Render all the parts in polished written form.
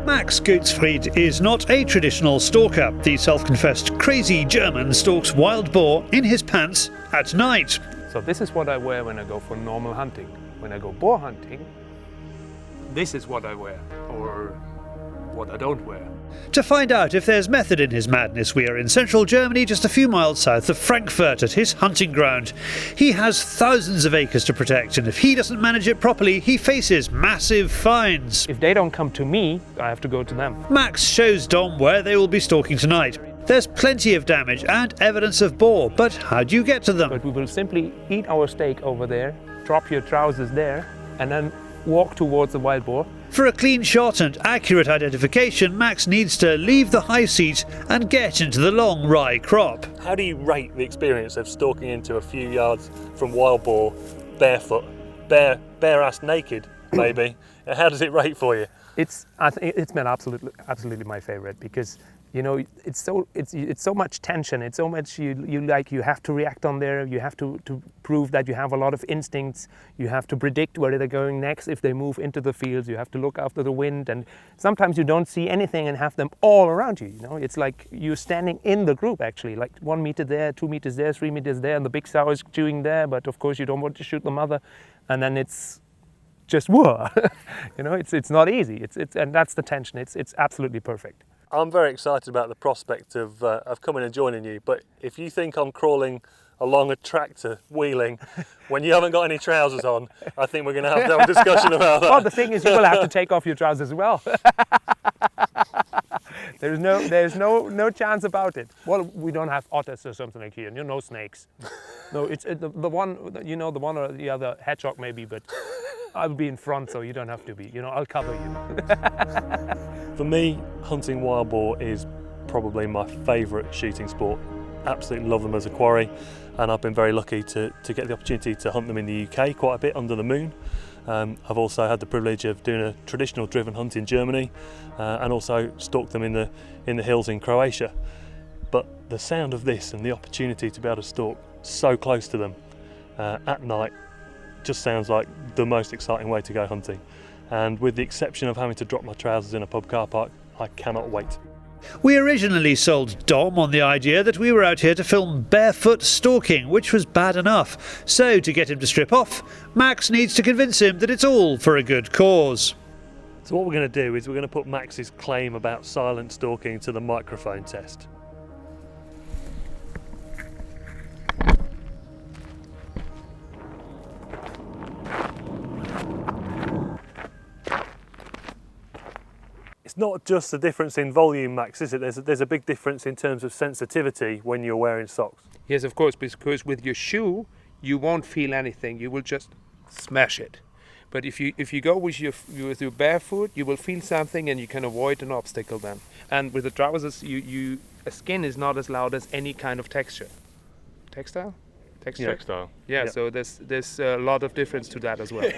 Max Götzfried is not a traditional stalker. The self-confessed crazy German stalks wild boar in his pants at night. So this is what I wear when I go for normal hunting. When I go boar hunting, this is what I wear, or what I don't wear. To find out if there's method in his madness, we are in central Germany, just a few miles south of Frankfurt, at his hunting ground. He has thousands of acres to protect, and if he doesn't manage it properly, he faces massive fines. If they don't come to me, I have to go to them. Max shows Dom where they will be stalking tonight. There's plenty of damage and evidence of boar, but how do you get to them? But we will simply eat our steak over there, drop your trousers there, and then walk towards the wild boar. For a clean shot and accurate identification, Max needs to leave the high seat and get into the long rye crop. How do you rate the experience of stalking into a few yards from wild boar, barefoot, bare ass naked, maybe? How does it rate for you? It's been absolutely my favorite, because you know, it's so much tension. It's so much you have to react on there. You have to prove that you have a lot of instincts. You have to predict where they're going next if they move into the fields. You have to look after the wind, and sometimes you don't see anything and have them all around you. You know, it's like you're standing in the group actually, like 1 meter there, 2 meters there, 3 meters there, and the big sow is chewing there. But of course, you don't want to shoot the mother, and then it's just whoa. You know, it's not easy. And that's the tension. It's absolutely perfect. I'm very excited about the prospect of coming and joining you, but if you think I'm crawling along a tractor wheeling when you haven't got any trousers on, I think we're going to have a discussion about that. Well, the thing is, you will have to take off your trousers as well. There's no chance about it. Well, we don't have otters or something like here. No snakes. No, it's the one, you know, the one or the other hedgehog maybe, but I'll be in front, so you don't have to be. You know, I'll cover you. For me, hunting wild boar is probably my favourite shooting sport. Absolutely love them as a quarry, and I've been very lucky to get the opportunity to hunt them in the UK quite a bit under the moon. I've also had the privilege of doing a traditional driven hunt in Germany, and also stalked them in the hills in Croatia. But the sound of this and the opportunity to be able to stalk so close to them at night just sounds like the most exciting way to go hunting. And with the exception of having to drop my trousers in a pub car park, I cannot wait. We originally sold Dom on the idea that we were out here to film barefoot stalking, which was bad enough. So to get him to strip off, Max needs to convince him that it's all for a good cause. So what we're going to do is we're going to put Max's claim about silent stalking to the microphone test. It's not just the difference in volume, Max, is it? There's a big difference in terms of sensitivity when you're wearing socks. Yes, of course, because with your shoe, you won't feel anything. You will just smash it. But if you go with your barefoot, you will feel something, and you can avoid an obstacle then. And with the trousers, a skin is not as loud as any kind of texture. Textile? Texture? Yeah. Textile. Yeah, Yep. so there's a lot of difference to that as well.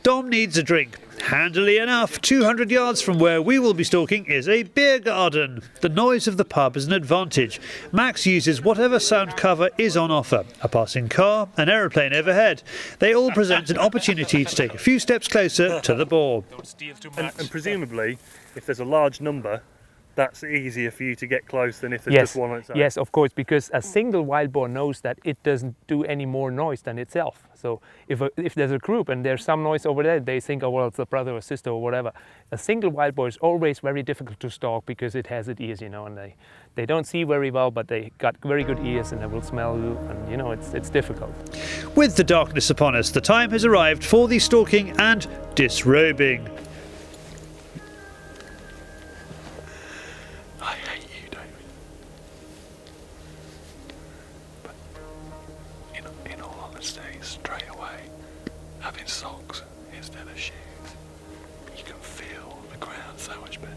Dom needs a drink. Handily enough, 200 yards from where we will be stalking is a beer garden. The noise of the pub is an advantage. Max uses whatever sound cover is on offer. A passing car, an aeroplane overhead. They all present an opportunity to take a few steps closer to the boar. Don't steal too much. And presumably, if there's a large number, that's easier for you to get close than if there's just one outside. Yes, of course, because a single wild boar knows that it doesn't do any more noise than itself. So if there's a group and there's some noise over there, they think, oh, well, it's a brother or sister or whatever. A single wild boar is always very difficult to stalk because it has its ears, you know, and they don't see very well, but they got very good ears and they will smell you, and you know, it's difficult. With the darkness upon us, the time has arrived for the stalking and disrobing. I hate you, David. But in all honesty, straight away, having socks instead of shoes, you can feel the ground so much better.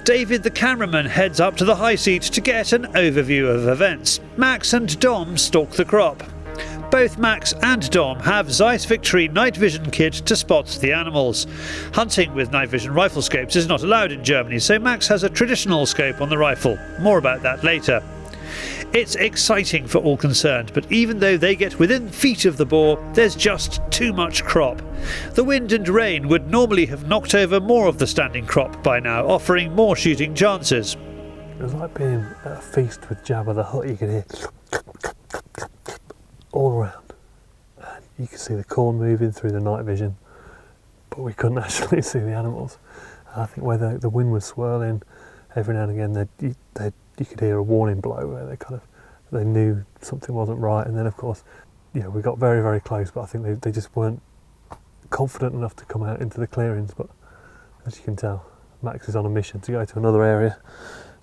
David, the cameraman, heads up to the high seat to get an overview of events. Max and Dom stalk the crop. Both Max and Dom have Zeiss Victory night vision kit to spot the animals. Hunting with night vision rifle scopes is not allowed in Germany, so Max has a traditional scope on the rifle. More about that later. It's exciting for all concerned, but even though they get within feet of the boar, there's just too much crop. The wind and rain would normally have knocked over more of the standing crop by now, offering more shooting chances. It was like being at a feast with Jabba the Hutt. You could hear all around. And you could see the corn moving through the night vision, but we couldn't actually see the animals. And I think where the wind was swirling, every now and again you could hear a warning blow where they knew something wasn't right. And then of course, we got very, very close, but I think they just weren't confident enough to come out into the clearings. But as you can tell, Max is on a mission to go to another area,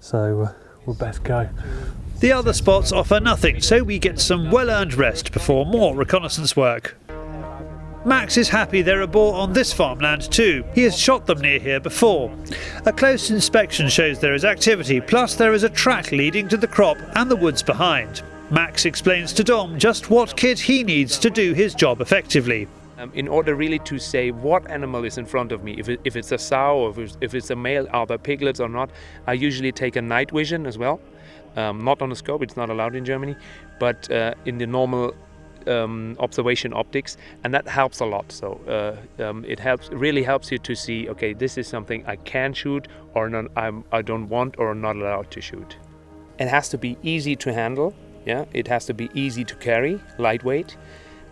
so we'll best go. The other spots offer nothing, so we get some well-earned rest before more reconnaissance work. Max is happy there are boar on this farmland too. He has shot them near here before. A close inspection shows there is activity, plus there is a track leading to the crop and the woods behind. Max explains to Dom just what kit he needs to do his job effectively. In order really to say what animal is in front of me, if it's a sow or if it's a male, are there piglets or not, I usually take a night vision as well. Not on a scope, it's not allowed in Germany, but in the normal observation optics, and that helps a lot. So it really helps you to see, okay, this is something I can shoot or not, I don't want or not allowed to shoot. It has to be easy to handle, yeah. It has to be easy to carry, lightweight,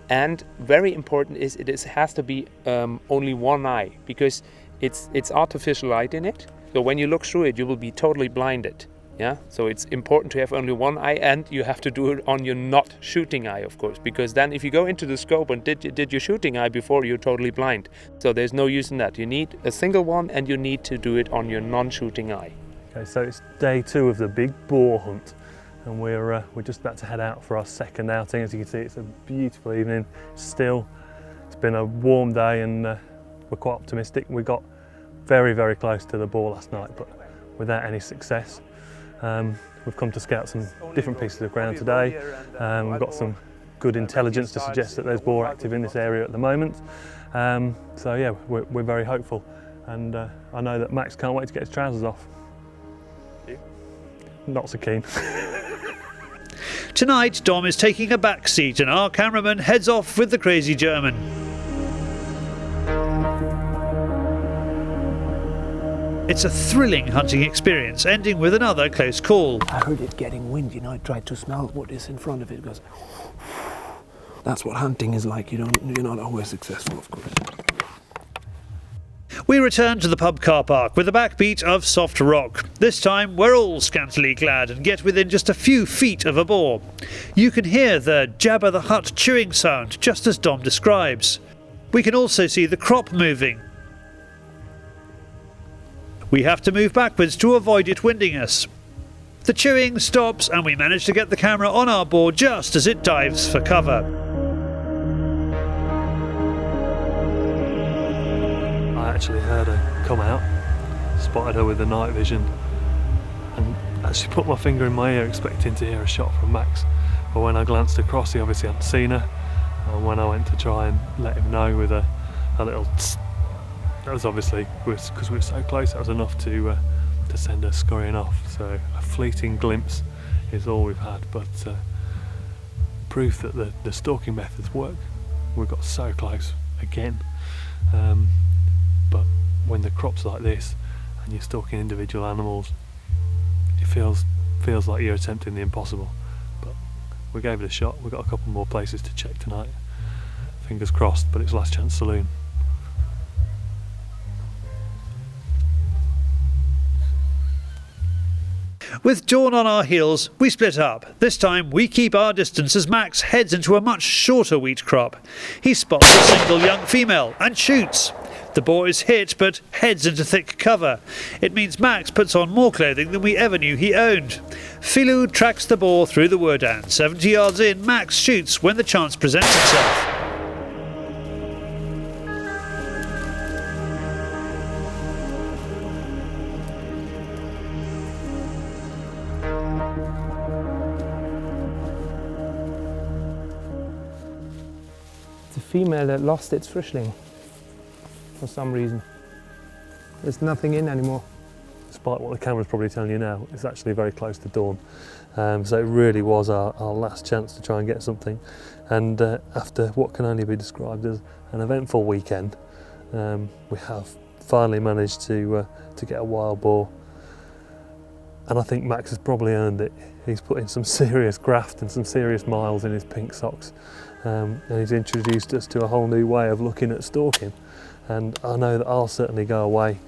and very important is it has to be only one eye, because it's artificial light in it. So when you look through it, you will be totally blinded. Yeah, so it's important to have only one eye, and you have to do it on your not shooting eye, of course, because then if you go into the scope and did your shooting eye before, you're totally blind. So there's no use in that. You need a single one, and you need to do it on your non-shooting eye. Okay, so it's day 2 of the big boar hunt, and we're just about to head out for our second outing. As you can see, it's a beautiful evening. Still, it's been a warm day, and we're quite optimistic. We got very, very close to the boar last night, but without any success. We've come to scout some different pieces of ground today. We've got some good intelligence to suggest that there's boar active in this area at the moment. So yeah, we're very hopeful, and I know that Max can't wait to get his trousers off. Not so keen. Tonight, Dom is taking a back seat and our cameraman heads off with the crazy German. It's a thrilling hunting experience, ending with another close call. I heard it getting wind, I tried to smell what is in front of it. It goes, that's what hunting is like. You're not always successful, of course. We return to the pub car park with a backbeat of soft rock. This time we're all scantily clad and get within just a few feet of a boar. You can hear the Jabba the Hutt chewing sound, just as Dom describes. We can also see the crop moving. We have to move backwards to avoid it winding us. The chewing stops and we manage to get the camera on our boar just as it dives for cover. I actually heard her come out, spotted her with the night vision, and actually put my finger in my ear expecting to hear a shot from Max. But when I glanced across, he obviously hadn't seen her, and when I went to try and let him know with a little tss, that was obviously, because we were so close, that was enough to send her scurrying off. So a fleeting glimpse is all we've had, but proof that the stalking methods work. We got so close again, but when the crop's like this and you're stalking individual animals, it feels like you're attempting the impossible. But we gave it a shot. We've got a couple more places to check tonight. Fingers crossed, but it's last chance saloon. With dawn on our heels, we split up. This time we keep our distance as Max heads into a much shorter wheat crop. He spots a single young female and shoots. The boar is hit but heads into thick cover. It means Max puts on more clothing than we ever knew he owned. Filou tracks the boar through the wood and 70 yards in, Max shoots when the chance presents itself. It's a female that lost its frischling for some reason. There's nothing in anymore. despite what the camera's probably telling you now, it's actually very close to dawn. So it really was our last chance to try and get something. And after what can only be described as an eventful weekend, we have finally managed to get a wild boar. And I think Max has probably earned it. He's put in some serious graft and some serious miles in his pink socks. And he's introduced us to a whole new way of looking at stalking. And I know that I'll certainly go away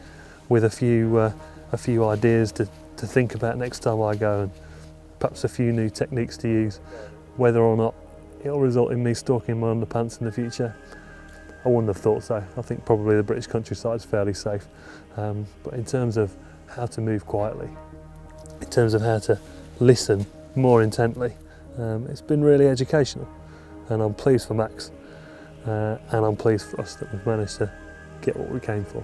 with a few ideas to think about next time I go, and perhaps a few new techniques to use. Whether or not it'll result in me stalking my underpants in the future, I wouldn't have thought so. I think probably the British countryside is fairly safe. But in terms of how to move quietly, in terms of how to listen more intently, it's been really educational, and I'm pleased for Max, and I'm pleased for us that we've managed to get what we came for.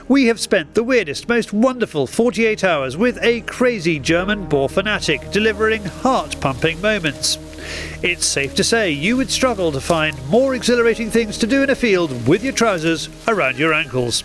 We have spent the weirdest, most wonderful 48 hours with a crazy German boar fanatic, delivering heart-pumping moments. It's safe to say you would struggle to find more exhilarating things to do in a field with your trousers around your ankles.